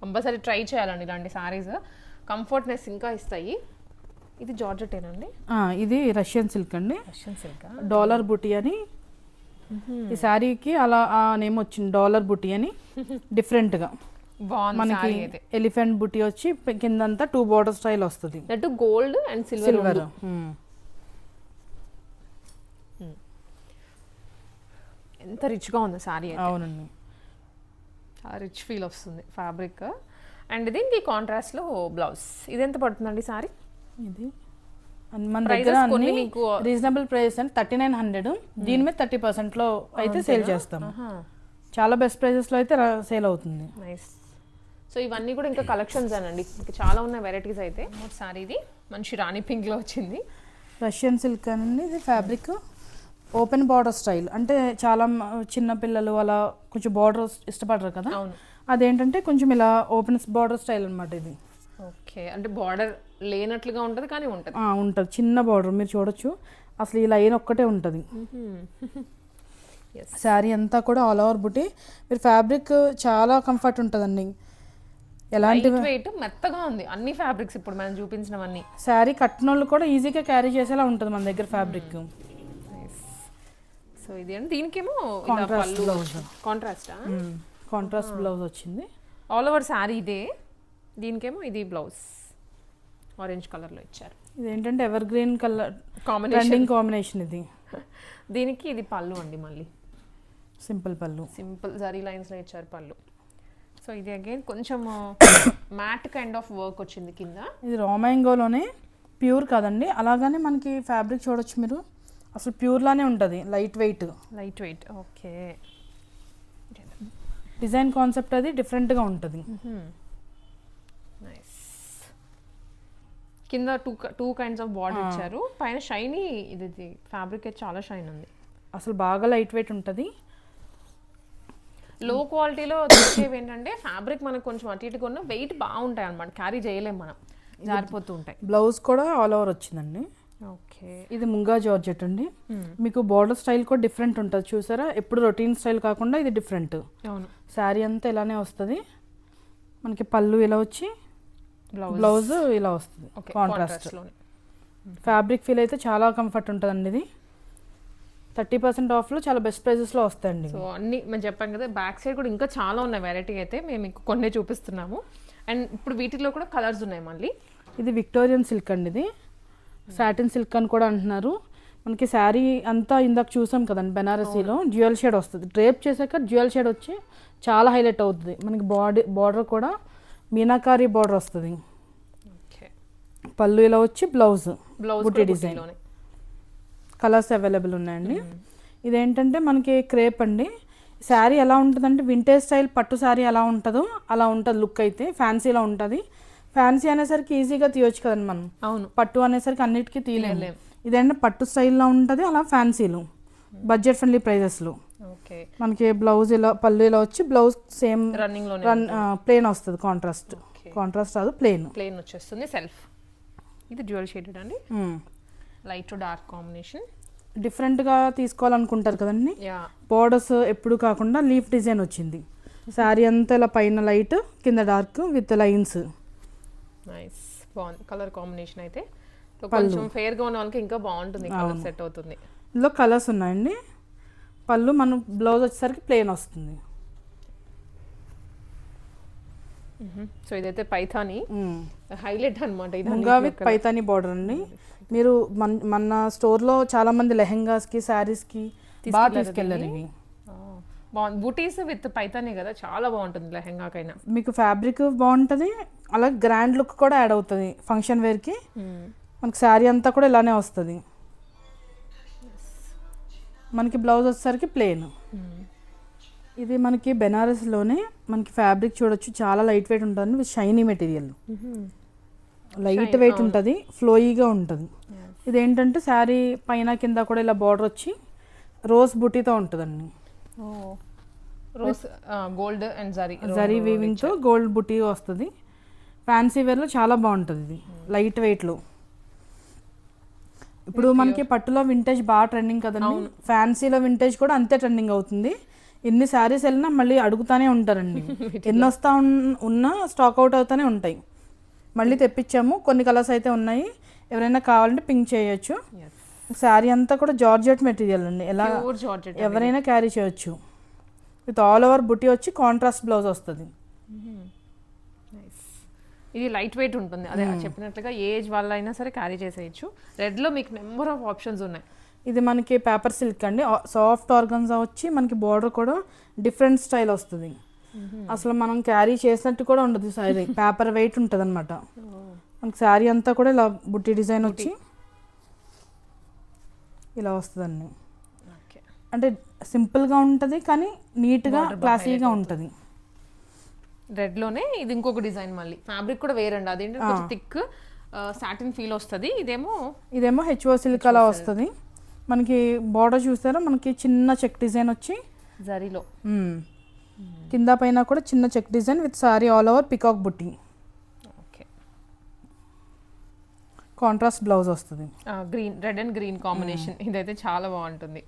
compulsory try చేయాలండి. ఇలాంటి సారీస్ కంఫర్ట్నెస్ ఇంకా ఇస్తాయి. ఇది జార్జెట్ ఏనండి? ఇది రష్యన్ సిల్క్ అండి, రష్యన్ సిల్క్ డాలర్ బుటీ అని ఈ శారీకి అలా ఆ నేమ్ వచ్చింది డాలర్ బుటీ అని డిఫరెంట్గా. బాగుంది మనకి సారీ అయితే. ఎలిఫెంట్ బుటీ వచ్చి కిందంతా 2 బార్డర్ స్టైల్ వస్తుంది, that gold and silver. Silver. ఎంత రిచ్గా ఉంది సారీ అయితే. అవునండి. చాలా రిచ్ ఫీల్ వస్తుంది ఫ్యాబ్రిక్. అండ్ దీనికి కాంట్రాస్ట్లో బ్లౌజ్. ఇది ఎంత పడుతుందండి సారీ? ఇది మన Prices దగ్గర కొన్ని అన్ని మీకు రీజనబుల్ ప్రైస్ అంటే 3900. దీని మీద 30%లో అయితే సేల్ చేస్తాం. చాలా బెస్ట్ ప్రైజెస్లో అయితే సేల్ అవుతుంది. నైస్. సో ఇవన్నీ కూడా ఇంకా కలెక్షన్స్ అనండి, ఇంకా చాలా ఉన్నాయి వెరైటీస్ అయితే. సారీ ఇది మంచి రాణి పింక్లో వచ్చింది. రష్యన్ సిల్క్ అండి ఇది. ఫ్యాబ్రిక్ ఓపెన్ బార్డర్ స్టైల్, అంటే చాలా చిన్న పిల్లలు అలా కొంచెం బార్డర్ ఇష్టపడరు కదా, అవును. అదేంటంటే కొంచెం ఇలా ఓపెన్ బార్డర్ స్టైల్ అనమాట ఇది. ఓకే, అంటే బార్డర్ లేనట్లుగా ఉంటుంది కానీ ఉంటుంది. ఉంటుంది చిన్న బార్డర్, మీరు చూడొచ్చు అసలు ఈ లైన్ ఒక్కటే ఉంటుంది. శారీ అంతా కూడా ఆల్ ఓవర్ బుటీ. మీరు ఫ్యాబ్రిక్ చాలా కంఫర్ట్ ఉంటుందండి, ఎలాంటి వెయిట్ మెత్తగా ఉంది అన్ని ఫ్యాబ్రిక్స్ ఇప్పుడు మనం చూపించినవన్నీ. శారీ కట్టినోళ్ళు కూడా ఈజీగా క్యారీ చేసేలా ఉంటుంది మన దగ్గర ఫ్యాబ్రిక్. సో ఇది అండి, దీనికేమో కాంట్రాస్ట్ బ్లౌజ్. కాంట్రాస్ట్ బ్లౌజ్ వచ్చింది ఆల్ ఓవర్ శారీ ఇదే. దీనికేమో ఇది బ్లౌజ్ ఆరెంజ్ కలర్లో ఇచ్చారు. ఇదేంటంటే ever green colour combination combination ఇది. దీనికి ఇది పళ్ళు అండి, మళ్ళీ సింపుల్ పళ్ళు, సింపుల్ జరీ లైన్స్లో ఇచ్చారు పళ్ళు. సో ఇది అగైన్ కొంచెం మ్యాట్ కైండ్ ఆఫ్ వర్క్ వచ్చింది కింద. ఇది రామాయంగోలోనే ప్యూర్ కాదండి, అలాగనే మనకి ఫ్యాబ్రిక్ చూడొచ్చు మీరు, అసలు ప్యూర్ లానే ఉంటుంది, light weight. Okay. Design concept అది డిఫరెంట్గా ఉంటుంది. నైస్. కింద టూ కైండ్స్ ఆఫ్ బార్డర్ ఇచ్చారు, పైన షైనీ ఇది ఫ్యాబ్రిక్ అయితే చాలా షైన్ ఉంది, అసలు బాగా లైట్ వెయిట్ ఉంటుంది. లో క్వాలిటీలో వచ్చేవి ఏంటంటే ఫ్యాబ్రిక్ మనకు కొంచెం అటు ఇటుగా ఉన్న వెయిట్ బాగుంటాయి అనమాట, క్యారీ చేయలేము మనం, జారిపోతూ ఉంటాయి. బ్లౌజ్ కూడా ఆల్ ఓవర్ వచ్చిందండి. ఓకే. ఇది ముంగా జార్జెట్ అండి. మీకు బార్డర్ స్టైల్ కూడా డిఫరెంట్ ఉంటుంది చూసారా, ఎప్పుడు రొటీన్ స్టైల్ కాకుండా ఇది డిఫరెంట్. అవును. శారీ అంతా ఇలానే వస్తుంది, మనకి పళ్ళు ఇలా వచ్చి బ్లౌజ్ ఇలా వస్తుంది కాంట్రాస్ట్. ఫ్యాబ్రిక్ ఫీల్ అయితే చాలా కంఫర్ట్ ఉంటుందండి. ఇది 30% ఆఫ్లో చాలా బెస్ట్ ప్రైజెస్లో వస్తాయండి. సో అన్ని మేము చెప్పాం కదా, బ్యాక్ సైడ్ కూడా ఇంకా చాలా ఉన్నాయి వెరైటీ అయితే, మేము మీకు కొన్ని చూపిస్తున్నాము. అండ్ ఇప్పుడు వీటిలో కూడా కలర్స్ ఉన్నాయి మళ్ళీ. ఇది విక్టోరియన్ సిల్క్ అండి, ఇది సాటిన్ సిల్క్ అని కూడా అంటున్నారు. మనకి శారీ అంతా ఇందాక చూసాం కదండి బెనారసీలో డ్యూయల్ షేడ్ వస్తుంది, డ్రేప్ చేశాక డ్యూయల్ షేడ్ వచ్చి చాలా హైలైట్ అవుతుంది. మనకి బార్డర్ కూడా మీనాకారి బార్డర్ వస్తుంది. పళ్ళు ఇలా వచ్చి బ్లౌజ్ బుట్టి డిజైన్. కలర్స్ అవైలబుల్ ఉన్నాయండి. ఇదేంటంటే మనకి క్రేప్ అండి. శారీ ఎలా ఉంటుందంటే వింటేజ్ స్టైల్ పట్టు శారీ ఎలా ఉంటుందో అలా ఉంటుంది లుక్ అయితే, ఫ్యాన్సీలో ఉంటుంది. ఫ్యాన్సీ అనేసరికి ఈజీగా తీయొచ్చు కదండి మనం, అవును. పట్టు అనేసరికి అన్నిటికీ తీయలేము. ఇదేంటే పట్టు స్టైల్లో ఉంటుంది, అలా ఫ్యాన్సీలో బడ్జెట్ ఫ్రెండ్లీ ప్రైజెస్లో. ఓకే. మనకి బ్లౌజ్ ఇలా పళ్ళు ఇలా వచ్చి బ్లౌజ్ సేమ్ ప్లెయిన్ వస్తుంది, కాంట్రాస్ట్ రాదు, ప్లెయిన్ వచ్చేస్తుంది సెల్ఫ్. ఇది డ్యూయల్ షేడెడ్ అండి, లైట్ టు డార్క్ కాంబినేషన్. డిఫరెంట్గా తీసుకోవాలనుకుంటారు కదండి, బోర్డర్స్ ఎప్పుడు కాకుండా లీఫ్ డిజైన్ వచ్చింది. శారీ అంతా ఇలా పైన లైట్ కింద డార్క్ విత్ లైన్స్. నైస్, బాగుంది కలర్ కాంబినేషన్ అయితే. కొంచెం ఫెయిర్గా ఉన్న వాళ్ళకి ఇంకా బాగుంటుంది, కలర్ సెట్ అవుతుంది. ఇందులో కలర్స్ ఉన్నాయండి. పళ్ళు మన బ్లౌజ్ వచ్చేసరికి ప్లెయిన్ వస్తుంది. సో ఇదైతే పైథానీ హైలైట్ అనమాట. ఇది ముంగా విత్ పైథానీ బార్డర్ అండి. మీరు మన స్టోర్లో చాలా మంది లెహెంగాస్కి శారీస్కి బాగా తీసుకెళ్ళారు ఇవి. బాగుంది, బూటీస్ విత్ పైథానీ కదా, చాలా బాగుంటుంది లెహెంగాకైనా. మీకు ఫ్యాబ్రిక్ బాగుంటుంది, అలాగే గ్రాండ్ లుక్ కూడా యాడ్ అవుతుంది ఫంక్షన్ వేర్కి. మనకి శారీ అంతా కూడా ఇలానే వస్తుంది. మనకి బ్లౌజ్ వచ్చేసరికి ప్లెయిన్. ఇది మనకి బెనారస్లోనే మనకి ఫ్యాబ్రిక్ చూడొచ్చు, చాలా లైట్ వెయిట్ ఉంటుంది with shiny material. Light weight ఉంటుంది, ఫ్లోయీగా ఉంటుంది. ఇదేంటంటే శారీ పైన కింద కూడా ఇలా బార్డర్ వచ్చి రోజ్ బుటీతో ఉంటుందండి. రోజ్ గోల్డ్ అండ్ జరీ వీవింగ్తో గోల్డ్ బుటీ వస్తుంది. ఫ్యాన్సీ వేర్లో చాలా బాగుంటుంది ఇది, లైట్ వెయిట్లో. ఇప్పుడు మనకి పట్టులో వింటేజ్ బాగా ట్రెండింగ్ కదండి, ఫ్యాన్సీలో వింటేజ్ కూడా అంతే ట్రెండింగ్ అవుతుంది. ఎన్ని శారీస్ వెళ్ళినా మళ్ళీ అడుగుతానే ఉంటారండి, ఎన్ని వస్తా ఉన్నా స్టాక్ అవుట్ అవుతానే ఉంటాయి. మళ్ళీ తెప్పించాము, కొన్ని కలర్స్ అయితే ఉన్నాయి, ఎవరైనా కావాలంటే పింక్ చేయొచ్చు. శారీ అంతా కూడా జార్జెట్ మెటీరియల్ అండి, ఎలా ప్యూర్ జార్జెట్. ఎవరైనా క్యారీ చేయొచ్చు. విత్ ఆల్ ఓవర్ బుటీ వచ్చి కాంట్రాస్ట్ బ్లౌజ్ వస్తుంది. ఇది లైట్ వెయిట్ ఉంటుంది, అదే చెప్పినట్లుగా ఏజ్ వాళ్ళైనా సరే క్యారీ చేసేయచ్చు. రెడ్లో మీకు నెంబర్ ఆఫ్ ఆప్షన్స్ ఉన్నాయి. ఇది మనకి పేపర్ సిల్క్ అండి, సాఫ్ట్ ఆర్గన్జా వచ్చి మనకి బార్డర్ కూడా డిఫరెంట్ స్టైల్ వస్తుంది. అసలు మనం క్యారీ చేసినట్టు కూడా ఉండదు శారీ, పేపర్ వెయిట్ ఉంటుంది అనమాట. మనకి శారీ అంతా కూడా ఇలా బుట్టి డిజైన్ వచ్చి ఇలా వస్తుందండి. అంటే సింపుల్గా ఉంటుంది కానీ నీట్గా క్లాసీగా ఉంటుంది. రెడ్లోనే ఇది ఇంకొక డిజైన్, మళ్ళీ ఫ్యాబ్రిక్ కూడా వేరండి. అదేంటంటే కొంచెం థిక్ సాటిన్ ఫీల్ వస్తుంది. ఇదేమో హెచ్ఓ సిల్క్ అలా వస్తుంది. మనకి బార్డర్ చూసారా, మనకి చిన్న చెక్ డిజైన్ వచ్చి జరీలో కింద పైన కూడా చిన్న check design with sari all over peacock బుట్టి. ఓకే, కాంట్రాస్ట్ బ్లౌజ్ వస్తుంది. Green, red and green combination. ఇదైతే చాలా బాగుంటుంది.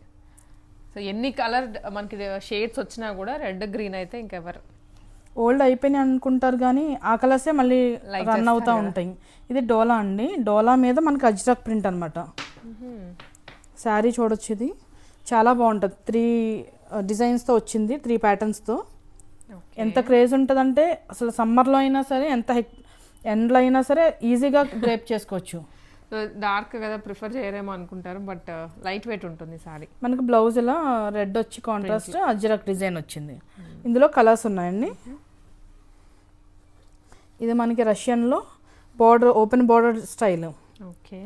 సో ఎన్ని కలర్ మనకి షేడ్స్ వచ్చినా కూడా రెడ్ గ్రీన్ అయితే ఇంకెవరు ఓల్డ్ అయిపోయినాయి అనుకుంటారు కానీ ఆ కలర్సే మళ్ళీ రన్ అవుతూ ఉంటాయి. ఇది డోలా అండి, డోలా మీద మనకి అజ్రక్ ప్రింట్ అనమాట. శారీ చూడొచ్చు, ఇది చాలా బాగుంటుంది. 3 డిజైన్స్తో వచ్చింది, 3 ప్యాటర్న్స్తో. ఎంత క్రేజ్ ఉంటుందంటే అసలు సమ్మర్లో అయినా సరే, ఎంత ఎండ్లో అయినా సరే ఈజీగా డ్రేప్ చేసుకోవచ్చు. డార్క్ కదా ప్రిఫర్ చేయరేమో అనుకుంటారు, బట్ లైట్ వెయిట్ ఉంటుంది సారీ. మనకి బ్లౌజ్ ఇలా రెడ్ వచ్చి కాంట్రాస్ట్ అజ్రక్ డిజైన్ వచ్చింది. ఇందులో కలర్స్ ఉన్నాయండి. ఇది మనకి రష్యన్లో border, open border style. Okay,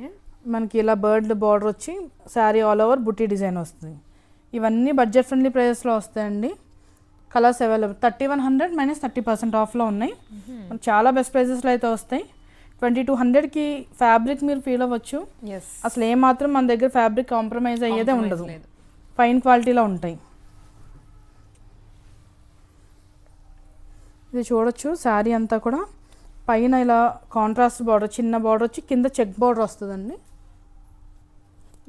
మనకి ఇలా బర్డ్ బార్డర్ వచ్చి sari all over buti design వస్తుంది. ఇవన్నీ బడ్జెట్ ఫ్రెండ్లీ ప్రైస్లో వస్తాయండి. Colours available. 3100 మైనస్ 30% ఆఫ్లో ఉన్నాయి. మనకి చాలా బెస్ట్ ప్రైజెస్లో అయితే వస్తాయి. 2200కి ఫ్యాబ్రిక్ మీరు ఫీల్ అవ్వచ్చు. అసలు ఏమాత్రం మన దగ్గర ఫ్యాబ్రిక్ కాంప్రమైజ్ అయ్యేదే ఉండదు, ఫైన్ క్వాలిటీలో ఉంటాయి. ఇది చూడొచ్చు, శారీ అంతా కూడా పైన ఇలా కాంట్రాస్ట్ బార్డర్, చిన్న బార్డర్ వచ్చి కింద చెక్ బార్డర్ వస్తుందండి.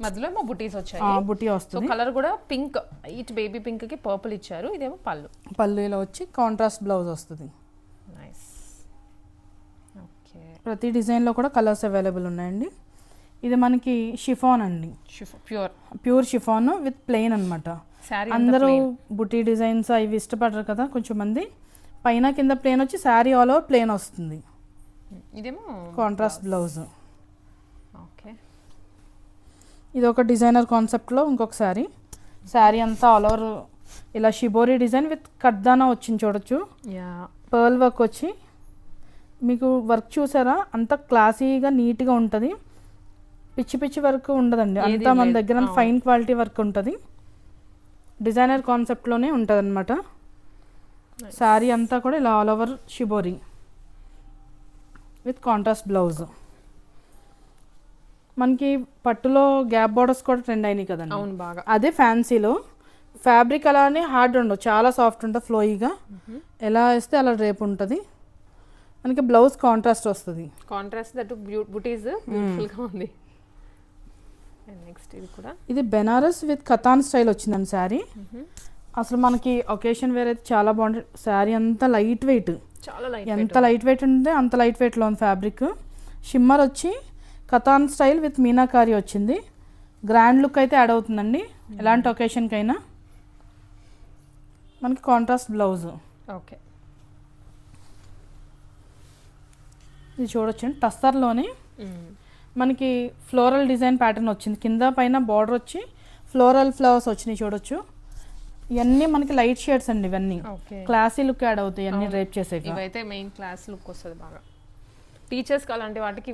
మధ్యలో ఏమో బుటీస్ వచ్చాయి, బుటీ వస్తుంది. కలర్ కూడా పింక్, ఇట్ బేబీ పింక్ కి పర్పుల్ ఇచ్చారు. ఇదేమో పళ్ళు ఇలా వచ్చి కాంట్రాస్ట్ బ్లౌజ్ వస్తుంది. నైస్. ఓకే, ప్రతి డిజైన్లో కూడా కలర్స్ అవైలబుల్ ఉన్నాయండి. ఇది మనకి షిఫాన్ అండి, ప్యూర్ షిఫాన్ విత్ ప్లెయిన్ అనమాట. అందరూ బుటీ డిజైన్స్ అవి ఇష్టపడరు కదా కొంచెం మంది. పైన కింద ప్లేన్ వచ్చి శారీ ఆల్ ఓవర్ ప్లేన్ వస్తుంది. ఇదేమో కాంట్రాస్ట్ బ్లౌజ్. ఓకే, ఇది ఒక డిజైనర్ కాన్సెప్ట్లో ఇంకొక శారీ అంతా ఆల్ ఓవర్ ఇలా షిబోరి డిజైన్ విత్ కడ్దానా వచ్చింది చూడొచ్చు. పర్ల్ వర్క్ వచ్చి మీకు వర్క్ చూసారా, అంత క్లాసీగా నీట్గా ఉంటుంది. పిచ్చి పిచ్చి వర్క్ ఉండదండి, అంతా మన దగ్గర ఫైన్ క్వాలిటీ వర్క్ ఉంటుంది. డిజైనర్ కాన్సెప్ట్లోనే ఉంటుంది అనమాట. శారీ అంతా కూడా ఇలా all over shibori with contrast blouse. మనకి పట్టులో గ్యాప్ బార్డర్స్ కూడా ట్రెండ్ అయినాయి కదండి. అవును, బాగా. అదే ఫ్యాన్సీలో ఫ్యాబ్రిక్ అలానే హార్డ్ ఉండవు, చాలా సాఫ్ట్ ఉంటుంది, ఫ్లోయిగా ఎలా వేస్తే అలా రేపు ఉంటుంది. మనకి బ్లౌజ్ కాంట్రాస్ట్ వస్తుంది. కాంట్రాస్ట్ దట్ బుటీస్ బ్యూటిఫుల్గా ఉంది. నెక్స్ట్ ఇది కూడా, ఇది బెనారస్ విత్ కతాన్ స్టైల్ వచ్చిందండి శారీ. అసలు మనకి ఒకేషన్ వేర్ అయితే చాలా బాగుంటుంది. శారీ అంతా లైట్ వెయిట్, ఎంత లైట్ వెయిట్ ఉంటే అంత లైట్ వెయిట్లో ఉంది ఫ్యాబ్రిక్. షిమ్మర్ వచ్చి కతాన్ స్టైల్ విత్ మీనాకారి వచ్చింది. గ్రాండ్ లుక్ అయితే యాడ్ అవుతుందండి ఎలాంటి ఒకేషన్కైనా. మనకి కాంట్రాస్ట్ బ్లౌజ్. ఓకే, ఇది చూడొచ్చండి, టస్సర్లోనే మనకి ఫ్లోరల్ డిజైన్ ప్యాటర్న్ వచ్చింది. కింద పైన బార్డర్ వచ్చి ఫ్లోరల్ ఫ్లవర్స్ వచ్చినాయి చూడొచ్చు. ఇవన్నీ మనకి లైట్ షేడ్స్ అండి, ఇవన్నీ క్లాసీ లుక్ యాడ్ అవుతాయి అన్ని డ్రైప్ చేసే. ఇవైతే మెయిన్ క్లాస్ లుక్ వస్తుంది బాగా. టీచర్స్ అలాంటి వాటికి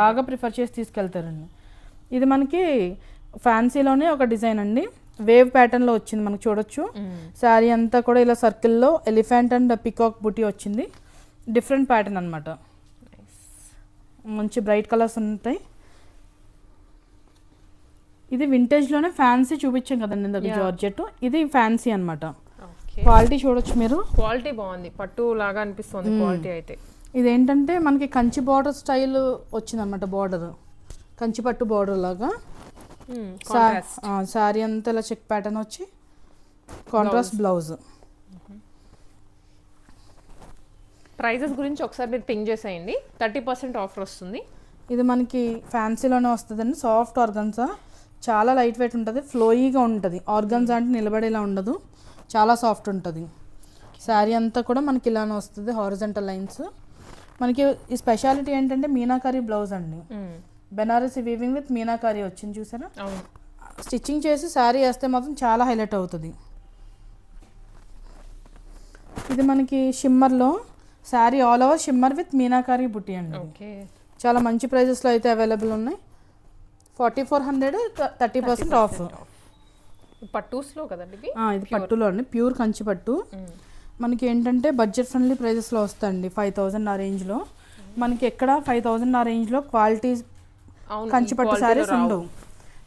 బాగా ప్రిఫర్ చేసి తీసుకెళ్తారండి. ఇది మనకి ఫ్యాన్సీలోనే ఒక డిజైన్ అండి, వేవ్ ప్యాటర్న్లో వచ్చింది మనకి చూడొచ్చు. శారీ అంతా కూడా ఇలా సర్కిల్లో ఎలిఫెంట్ అండ్ పికాక్ బుటీ వచ్చింది. డిఫరెంట్ ప్యాటర్న్ అనమాట, మంచి బ్రైట్ కలర్స్ ఉంటాయి. ఇది వింటేజ్లోనే ఫ్యాన్సీ చూపించాం కదండి ఇందాక జార్జెట్, ఇది ఫ్యాన్సీ అనమాట. క్వాలిటీ చూడొచ్చు మీరు, క్వాలిటీ బాగుంది, పట్టు లాగా అనిపిస్తుంది క్వాలిటీ అయితే. ఇదేంటంటే మనకి కంచి బార్డర్ స్టైల్ వచ్చిందనమాట, బార్డర్ కంచి పట్టు బార్డర్ లాగా. శారీ అంతా ఇలా చెక్ ప్యాటర్న్ వచ్చి కాంట్రాస్ట్ బ్లౌజ్. ప్రైజెస్ గురించి ఒకసారి మీరు పింగ్ చేసేయండి. 30% ఆఫర్ వస్తుంది. ఇది మనకి ఫ్యాన్సీలోనే వస్తుందండి, సాఫ్ట్ ఆర్గన్సా చాలా లైట్ వెయిట్ ఉంటుంది, ఫ్లోయీగా ఉంటుంది. ఆర్గన్స్ అంటే నిలబడేలా ఉండదు, చాలా సాఫ్ట్ ఉంటుంది. శారీ అంతా కూడా మనకి ఇలానే వస్తుంది, హారిజంటల్ లైన్స్. మనకి ఈ స్పెషాలిటీ ఏంటంటే మీనాకారి బ్లౌజ్ అండి. బెనారసి వీవింగ్ విత్ మీనాకారి వచ్చింది చూసారా. స్టిచ్చింగ్ చేసి శారీ వేస్తే మాత్రం చాలా హైలైట్ అవుతుంది. ఇది మనకి షిమ్మర్లో sari all over shimmer with meenakari buti అండి. చాలా మంచి ప్రైజెస్లో అయితే అవైలబుల్ ఉన్నాయి. 4400, 30% ఆఫ్. పట్టూస్లో కదండి ఇది పట్టులో అండి, ప్యూర్ కంచి పట్టు. మనకి ఏంటంటే బడ్జెట్ ఫ్రెండ్లీ ప్రైజెస్లో వస్తాయండి. 5000 ఆ రేంజ్లో మనకి ఎక్కడ 5000 ఆ రేంజ్లో క్వాలిటీ కంచి పట్టు శారీస్ ఉండవు.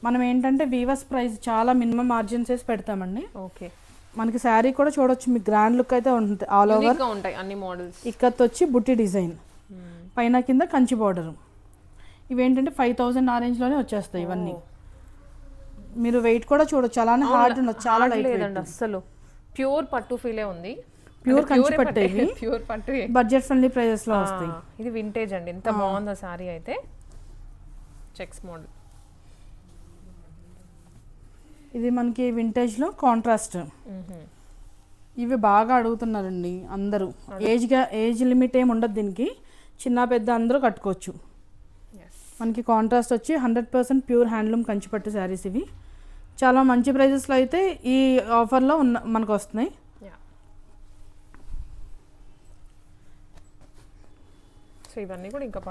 మనం ఏంటంటే వీవర్స్ ప్రైస్ చాలా మినిమం మార్జిన్స్ వేసి పెడతామండి. ఓకే, మనకి శారీ కూడా చూడొచ్చు, మీకు గ్రాండ్ లుక్ అయితే ఉంటుంది. ఆల్ ఓవర్ ఉంటాయి అన్ని మోడల్స్. ఇక్కత్ వచ్చి బుట్టి డిజైన్, పైన కింద కంచి బార్డర్. ఇవేంటంటే 5000 ఆ రేంజ్లోనే వచ్చేస్తాయి ఇవన్నీ. మీరు వెయిట్ కూడా చూడొచ్చు, అలానే హార్డ్ ఉండదు, చాలా లైట్ వెయిట్. అసలు ప్యూర్ పట్టు ఫీలే ఉంది. ప్యూర్ కంచి పట్టు ఇవి, ప్యూర్ పట్టు, బడ్జెట్ ఫ్రెండ్లీ ప్రైజెస్లో వస్తాయి. ఇది వింటేజ్ అండి, ఎంత బాగుందో సారీ అయితే. చెక్స్ మోడల్ ఇది మనకి వింటేజ్లో కాంట్రాస్ట్. ఇవి బాగా అడుగుతున్నారండి అందరూ. ఏజ్ లిమిట్ ఏమి ఉండదు దీనికి, చిన్న పెద్ద అందరూ కట్టుకోవచ్చు. మనకి కాంట్రాస్ట్ వచ్చి 100% ప్యూర్ హ్యాండ్లూమ్ కంచిపట్టు శారీస్. ఇవి చాలా మంచి ప్రైజెస్లో అయితే ఈ ఆఫర్లో మనకు వస్తున్నాయి. సో ఇవన్నీ కూడా ఇంకా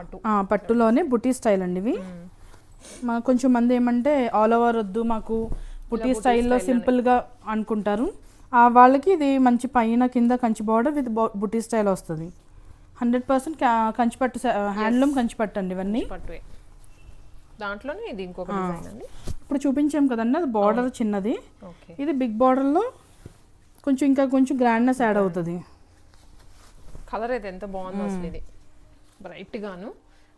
పట్టులోనే బుటీ స్టైల్ అండి ఇవి. మాకు కొంచెం మంది ఏమంటే ఆల్ ఓవర్ వద్దు మాకు, బుటీ స్టైల్లో సింపుల్గా అనుకుంటారు. వాళ్ళకి ఇది మంచి పైన కింద Kanchi border with buti style వస్తుంది. 100% కంచిపట్టు హ్యాండ్లూమ్ కంచిపట్టు అండి ఇవన్నీ. దాంట్లోనే ఇది ఇంకొక డిజైన్ అండి. ఇప్పుడు చూపించాం కదండి, అది బార్డర్ చిన్నది, ఇది బిగ్ బార్డర్లో కొంచెం ఇంకా కొంచెం గ్రాండ్నెస్ యాడ్ అవుతుంది. కలర్ అయితే ఎంత బాగుందో అసలు. ఇది బ్రైట్ గాను,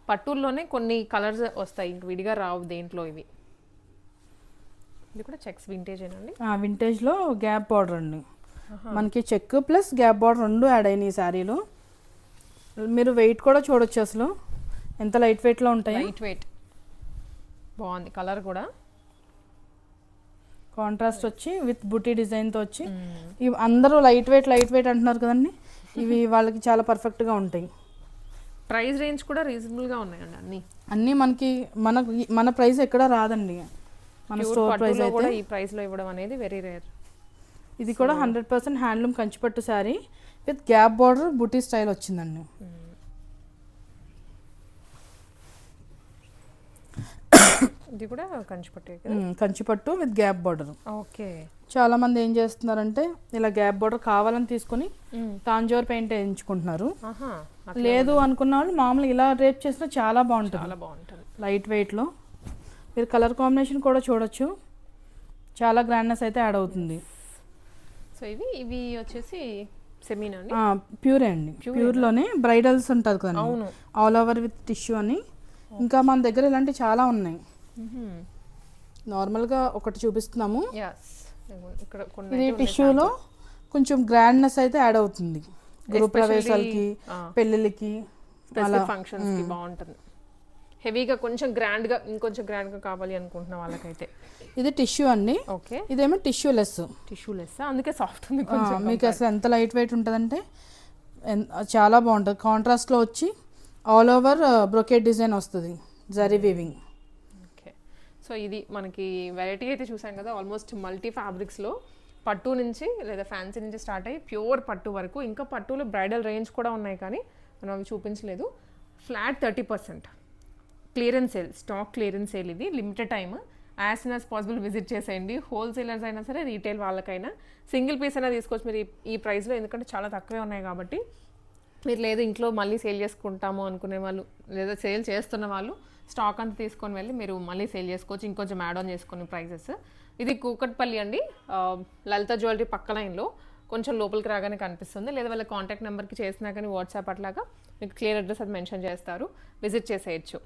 పట్టుల్లోనే కొన్ని కలర్స్ వస్తాయి, ఇంక విడిగా రావు దేంట్లో ఇవి. ఇది కూడా చెక్స్ వింటేజ్ అండి. వింటేజ్లో గ్యాప్ బార్డర్ అండి. మనకి చెక్ ప్లస్ గ్యాప్ బార్డర్ రెండు యాడ్ అయినాయి ఈ శారీలో. మీరు వెయిట్ కూడా చూడొచ్చు అసలు ఎంత లైట్ వెయిట్లో ఉంటాయి. లైట్ వెయిట్ బాగుంది, కలర్ కూడా కాంట్రాస్ట్ వచ్చి విత్ బుటీ డిజైన్తో వచ్చి. ఇవి అందరూ లైట్ వెయిట్ అంటున్నారు కదండి, ఇవి వాళ్ళకి చాలా పర్ఫెక్ట్గా ఉంటాయి. ప్రైస్ రేంజ్ కూడా రీజనబుల్గా ఉన్నాయండి అన్నీ మనకి మన ప్రైస్ ఎక్కడ రాదండి. మన స్టోర్ ప్రైస్ అయితే ఈ ప్రైస్లో ఇవ్వడం అనేది వెరీ రేర్. ఇది కూడా 100% handloom Kanchipattu sari with gap border buti style వచ్చిందండి. ఇది కూడా కంచిపట్టు, కంచిపట్టు విత్ గ్యాప్ బార్డర్. ఓకే, చాలా మంది ఏం చేస్తున్నారంటే ఇలా గ్యాప్ బార్డర్ కావాలని తీసుకుని తాంజోర్ పెయింట్ వేయించుకుంటున్నారు. లేదు అనుకున్న వాళ్ళు మామూలు ఇలా రేప్ చేసినా చాలా బాగుంటుంది లైట్ వెయిట్లో. మీరు కలర్ కాంబినేషన్ కూడా చూడొచ్చు, చాలా గ్రాండ్నెస్ అయితే యాడ్ అవుతుంది. సో ఇవి వచ్చేసి సెమీనా అండి, ప్యూరే అండి. ప్యూర్లోనే బ్రైడల్స్ ఉంటుంది కదా, ఆల్ ఓవర్ విత్ టిష్యూ అని. ఇంకా మన దగ్గర ఇలాంటివి చాలా ఉన్నాయి. నార్మల్గా ఒకటి చూపిస్తున్నాము. ఇది టిష్యూలో కొంచెం గ్రాండ్నెస్ అయితే యాడ్ అవుతుంది, గృహప్రవేశాలకి పెళ్ళిళ్ళకి ఫంక్షన్స్ కి బాగుంటుంది. హెవీగా కొంచెం గ్రాండ్గా, ఇంకొంచెం గ్రాండ్గా కావాలి అనుకుంటున్న వాళ్ళకైతే ఇది టిష్యూ అండి. ఓకే, ఇదేమో టిష్యూ లెస్, అందుకే సాఫ్ట్ ఉంది. మీకు అసలు ఎంత లైట్ వెయిట్ ఉంటుందంటే చాలా బాగుంటుంది. కాంట్రాస్ట్లో వచ్చి ఆల్ ఓవర్ బ్రొకెట్ డిజైన్ వస్తుంది, జరీ వీవింగ్. ఓకే, సో ఇది మనకి వెరైటీ అయితే చూసాం కదా. ఆల్మోస్ట్ మల్టీ ఫ్యాబ్రిక్స్లో పట్టు నుంచి లేదా ఫ్యాన్సీ నుంచి స్టార్ట్ అయ్యి ప్యూర్ పట్టు వరకు, ఇంకా పట్టులో బ్రైడల్ రేంజ్ కూడా ఉన్నాయి కానీ మనం అవి చూపించలేదు. Flat 30% clearance sale, stock clearance sale. ఇది limited time, as soon as possible visit చేసేయండి. హోల్సేలర్స్ అయినా సరే, రీటైల్ వాళ్ళకైనా సింగిల్ పీస్ అయినా తీసుకోవచ్చు మీరు ఈ ప్రైస్లో, ఎందుకంటే చాలా తక్కువే ఉన్నాయి కాబట్టి. మీరు లేదు ఇంట్లో మళ్ళీ సేల్ చేసుకుంటాము అనుకునే వాళ్ళు, లేదా సేల్ చేస్తున్న వాళ్ళు స్టాక్ అంతా తీసుకొని వెళ్ళి మీరు మళ్ళీ సేల్ చేసుకోవచ్చు, ఇంకొంచెం యాడ్ ఆన్ చేసుకుని ప్రైజెస్. ఇది కూకట్పల్లి అండి, లలిత జ్యువెలరీ పక్క లైన్లో, కొంచెం లోపలికి రాగానే కనిపిస్తుంది. లేదా వాళ్ళ కాంటాక్ట్ నెంబర్కి చేసినా కానీ వాట్సాప్ అట్లాగా మీకు క్లియర్ అడ్రస్ అది మెన్షన్ చేస్తారు, విజిట్ చేసేయచ్చు.